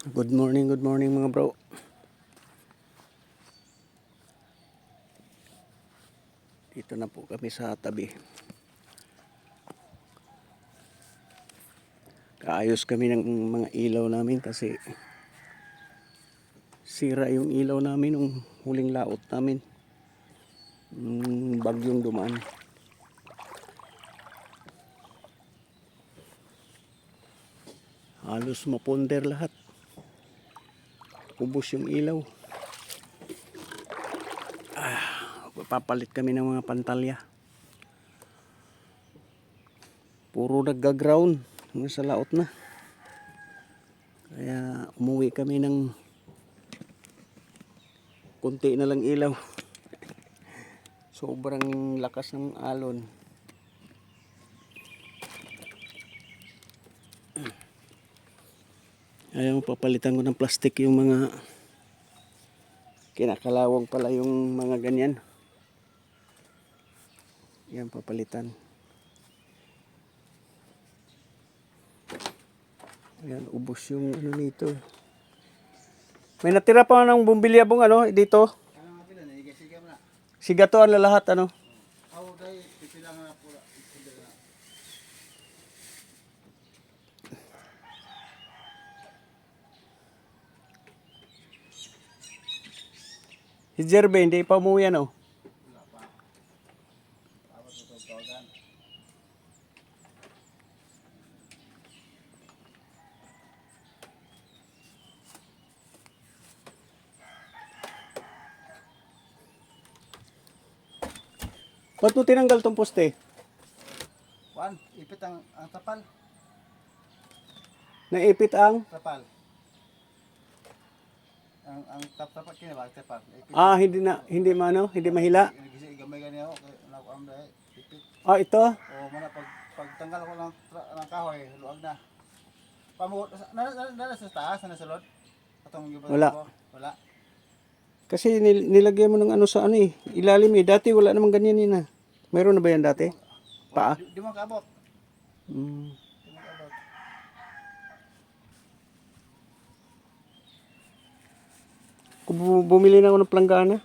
Good morning mga bro. Dito na po kami sa tabi. Kaayos kami ng mga ilaw namin kasi sira yung ilaw namin nung huling laot namin. Bagyong dumaan. Halos maponder lahat. Ubos yung ilaw. Papalit kami ng mga pantalya. Puro nagga-ground sa laot na. Kaya umuwi kami ng kunti na lang ilaw. Sobrang lakas ng alon. Ayaw, papalitan ko ng plastic yung mga kinakalawang pala yung mga ganyan. Yan, papalitan. Ayan, ubos yung ano nito. May natira pa ng bumbilya bong ano dito. Siga to ang lahat ano. Si Jerbe, hindi pa umuwi ano. Ba't mo tinanggal tong poste? Juan, ipit ang tapal. Naipit ang? Tapal. Ang tapal kina ba tapal. Hindi mano, hindi mahila. Gisi gamay gani ako kay nako am dai ipit. Ito. O mana pagtanggal ko ng kahoy, luag na. Pamuot na sa taas na sulod. Atong gibo. Wala. Kasi nilagyan mo ng ano sa ano eh, ilalim eh. Dati wala namang ganyan yun ah. Mayroon na ba yan dati? Paa? Di mo kaabot. Di mo kaabot. Kung bumili na ako ng planggana.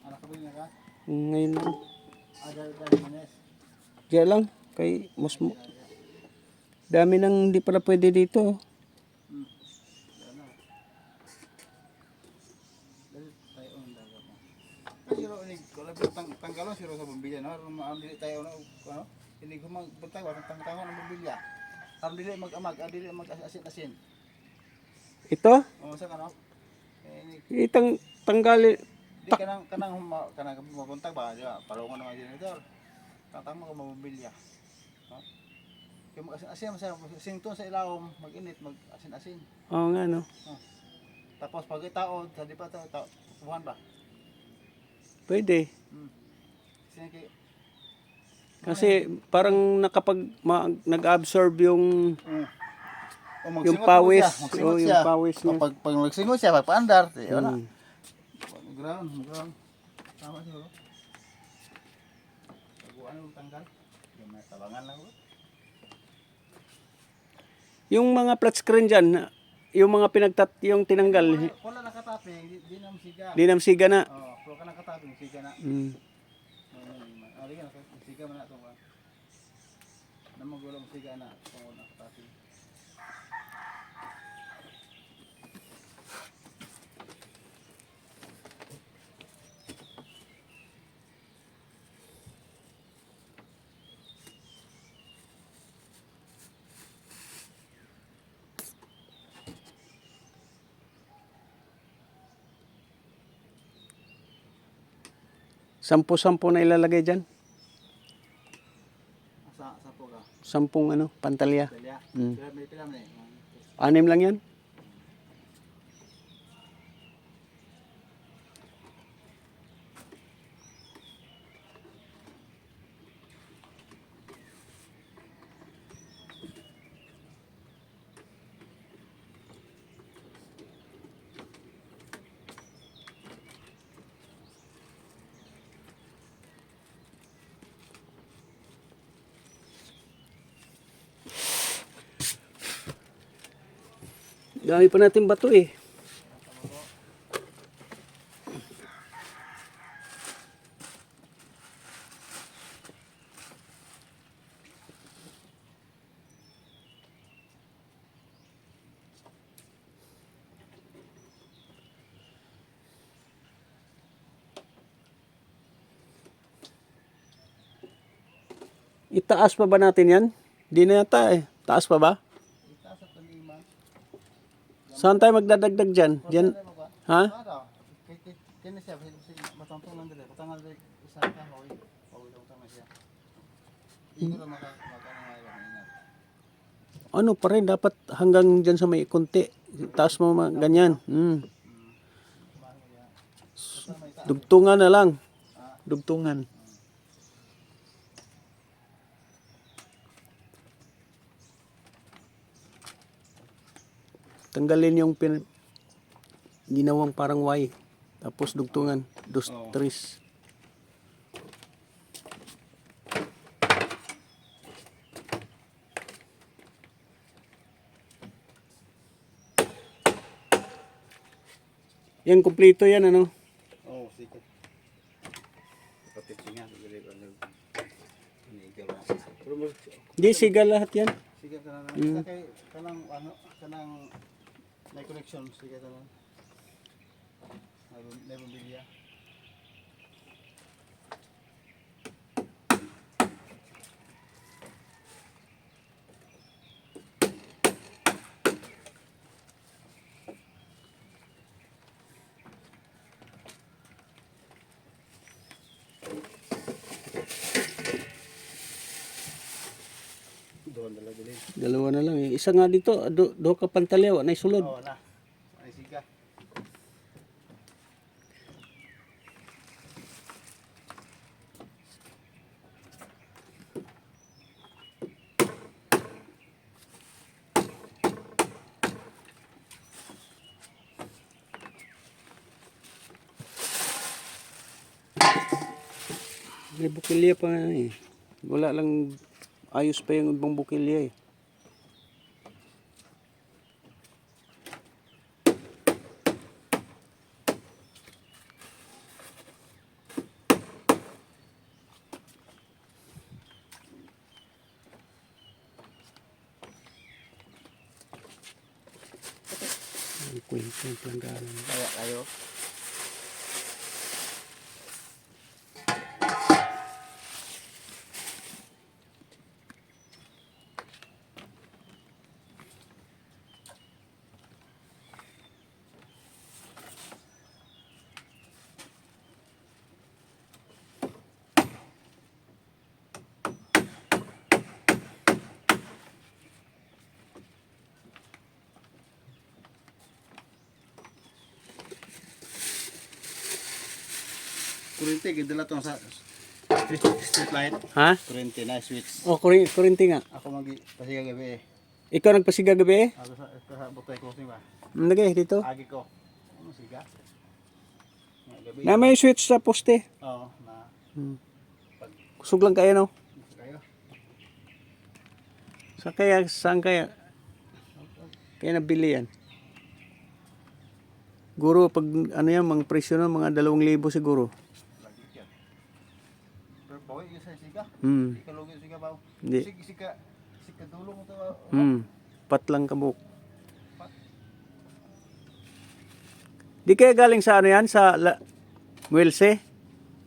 Anak ka bilhin ka? Ngayon lang. Dahil manes. Diyan lang. Kay mas dami nang hindi pala pwede dito. Siro ini kalau tanggalon siro sa bumbilya no aron dili tayo no ano ini gumagbuntag wa tangtangon ang bumbilya aron dili dili mag-asin. Ito? O sa kano Itang tanggali. di kanang mabuntag ba di ba palungon naman janitor tatang mo bumbilya no kay mag-asin sa sington sa ilawom mag-init mag-asin. Oo nga no. Tapos pag itaod sa di pa ta buhan ba. Pwede. Sige. Kasi parang nag-absorb yung Yung pawis. Yung Yung pawis niya. pag nagsingot siya, pagpaandar, wala. Ground. Tama siguro. Pag ano tanggal? Yung may tabangan lang. Yung mga flat screen dyan, yung mga yung tinanggal, Wala nakataping, di na siga. di namsiga na. Oh, pero ka nakataping, siga na. Ari ka siga man na to ba. Namagulong siga na, kung nakataping. Sampu-sampu na ilalagay dyan. Sa po ka. 10 ano, pantalya. Dalya. May pila man eh. 6 lang yan. Dami pa natin bato eh. Itaas pa ba natin yan? Di na yata eh. Taas pa ba? Itaas at taliman. Saan tayo magdadagdag dyan? Dyan? Ha? Ano? Kaya siya, matangtong lang dito. Patangal dito, isa ka, hoy. Hoy, utang na siya. Hindi ko na ingat. Ano pa rin, dapat hanggang dyan sa may konti. Taas mo ganyan. Dugtungan na lang. Dugtungan. Tanggalin yung ginawang parang Y. Tapos dugtungan. Dos, tres. Yan, kumpleto yan, ano? Oo, sige. Pati nga, siguro iniigal lang. Di, siga lahat yan. Sige ka na. Isa kay kanang may connection. Sige ka na. May bumbilya. Doon dala dili. Dalawa na lang. Isa nga dito, do ka pantaliw, na isulod. Oo na. Ay siga. May bukilya pa nga eh. Wala lang, ayos pa yung ibang bukilya eh. Ang kwento yung pelanggaran. Kaya kayo. Kurente, gidala to sa street light. Ha? Kurente na switch. O, kurinti nga. Ako pasiga gabi eh. Ikaw nagpasiga gabi eh? Ako sa butay crossing ba? Lagay dito. Agi ko. Ano siga? Gabi. Na may switch sa poste. Oo, na. Kusog lang kayo, no? Kayo. Saan kaya? Kaya nabili yan. Guro, pag ano yan, mga presyo na, mga 2,000 siguro. Lagi yan. Pero boy, yung sa siga. Ikalugi siga ba? Hindi. Sika dulong mo to. Pat lang kabuk. Di kaya galing sa ano yan? Sa Muelse?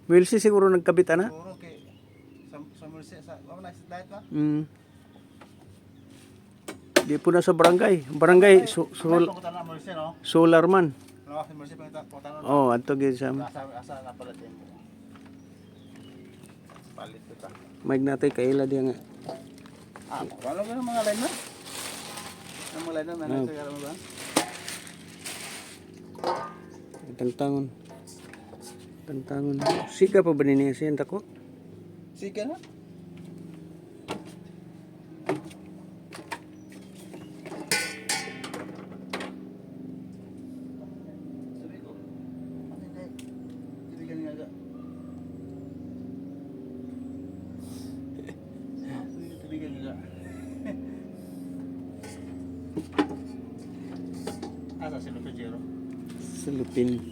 Muelse siguro nagkabit, ana? Siguro kay sa Mercy sa na diet ba? Di po na sa barangay. Barangay, Pagkutan na Mercy no. solar man. Ano si Mercy pagkutan na. Oh, ato gid sa Asa na pala din. Palit kita. mag natay kaila di nga. Wala ba ng mga line na? Ang mga line na sa mo ba? Tangtangon. Tangtangon. Sika pa ba niya siya tako? Sige na. Sabi ko. Hindi ganyan nga. Hindi ganyan nga. Asa si Lupe Jero? Silupin.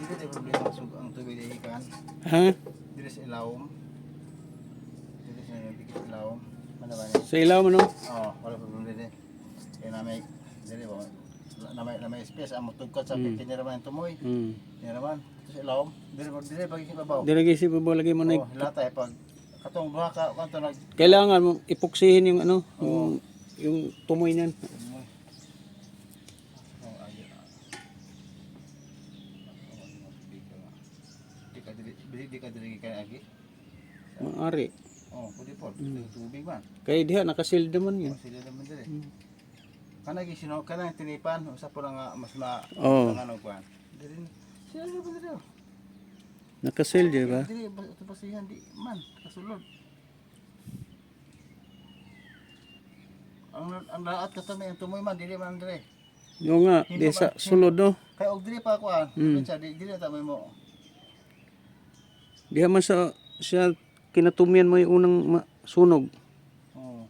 Dito tayo problema ang tubig na ikan. Ha? Dito sa ilawom. Dito sa nabigit ilawom. Mana ba niya? Sa ilaw mo, no? Oo, wala problema din. Kaya namay, dili ba? Namay space, ang matugkot sa piniraman ng tumoy. Piniraman. Ito sa ilawom. Dili pag ikibabaw. Dilagay si Bubo, lagay mo na. Oo, hilatay pag katong buha ka, kanto nag... Kailangan mo ipuksihin yung ano, yung tumoy niyan. Di ka dili kay agi. Maari. Oh, pwede po. Tubig man. Kaya diha nakasil naman yun. Sila naman dili. Kana gi sino kana tinipan usa po nga mas na Oo. ano kuan. Dili. Sila naman dili. Nakasil di ba? Dili ito pasihan di man kasulod. Ang laat katami ang tumoy man dili man dili. Yung nga, di sa sulod, no? Kay og dili pa kuan. Sa dili ta mo. Diha man siya kinatumian mo yung unang sunog. Oo.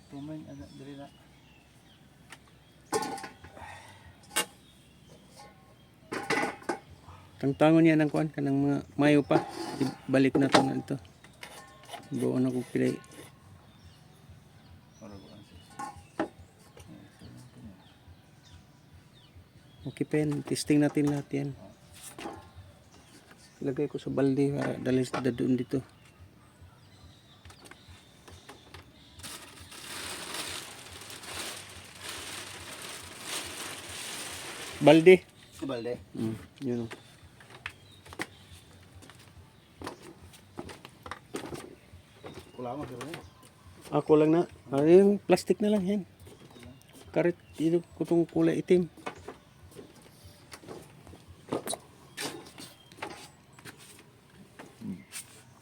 Tumoy ana dili na. Tangtangon niya ng kuan kanang mga mayo pa. Balik na to na ito. Buo na ko pilay. Okay pen, testing natin lahat yan. Lagay ko sa balde para dalhin sa doon dito. Balde. Balde. Yun. Wala mo sir. Ako lang na. Yung plastic na lang yan. Karit, ito ko itong kulay itim.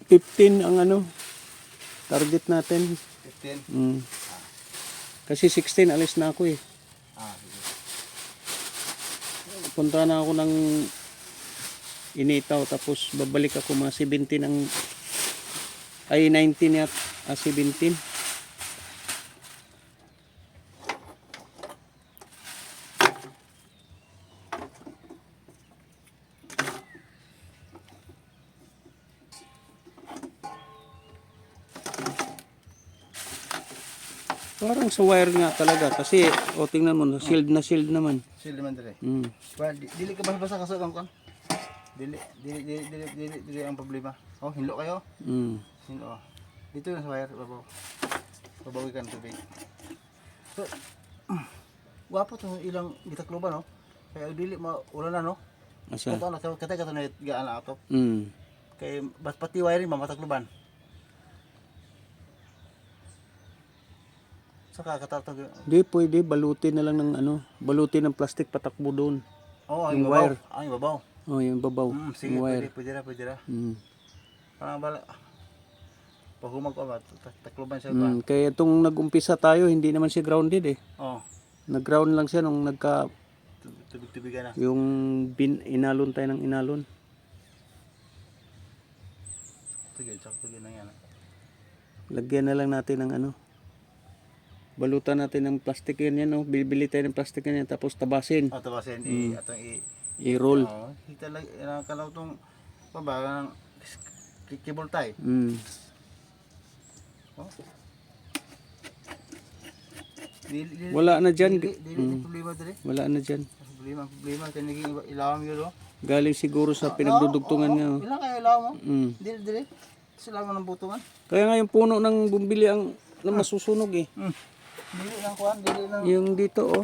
15 ang ano, target natin. 15. Kasi 16 alis na ako eh. Sige. Punta na ako ng Initaw tapos babalik ako mga 17 ang ay 19 at 17. Parang sa wire nga talaga kasi tingnan mo shield naman. Shield naman dire. Mm. Dili ka basta kaso kan. Dili ang problema. Oh, hinlo kayo. Hinlo. Dito na sa wire babaw. Babawi kan tubig. So, wapo to ilang gitakloban no. Kaya dili wala na no. Asa? Kato na kata na gaan na ato. Kay pati wiring matakloban. Saka katatag. Di pwede balutin na lang ng balutin ng plastic patakbo doon. Oh, yung wire. wire. Yung babaw. Oh, yung babaw. Sige, yung wire. pwede ra. Parang bala. Pahumag pa ba? Takloban siya ba? Kaya itong nag-umpisa tayo, hindi naman siya grounded eh. Oh. Nag-ground lang siya nung Tubig-tubigan na. yung inalon tayo ng inalon. Sige, tugid na yan. Lagyan na lang natin ng balutan natin ng plastic yan, bibili tayo ng plastic yan, tapos tabasin. Tabasin, I-roll. Hita lang, kalaw itong pabagang cable tie. Oh. Wala na dyan. Problema dali. Wala na dyan. Problema. Kaya naging ilawam yun, Galing siguro sa pinagdudugtungan nga. Ilang kayo ilawam mo? Dili. Sila mo ng butungan. Kaya nga yung puno ng bumbili ang masusunog eh. Dili lang kuan, dili lang. Yung dito oh.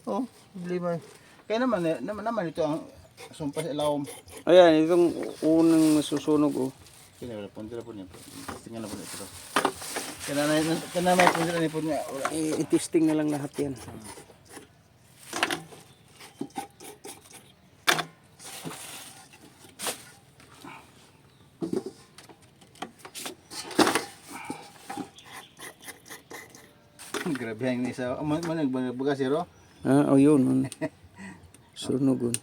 Oh, problema. Kaya naman ito ang sumpa sa ilawom. Ayan, itong unang nasusunog oh. Kaya wala punta na po niya. Tingnan na po ito. Kaya may punta na po niya. I-testing na lang lahat yan. Grabe ang isa. Nagbaga zero. Ah, oh yun. Sunog oh.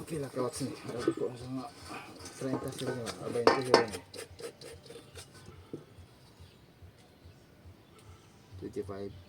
Okay lah kawat sini. Ada ko sa mga 30 sila na. 20 sila na. 25.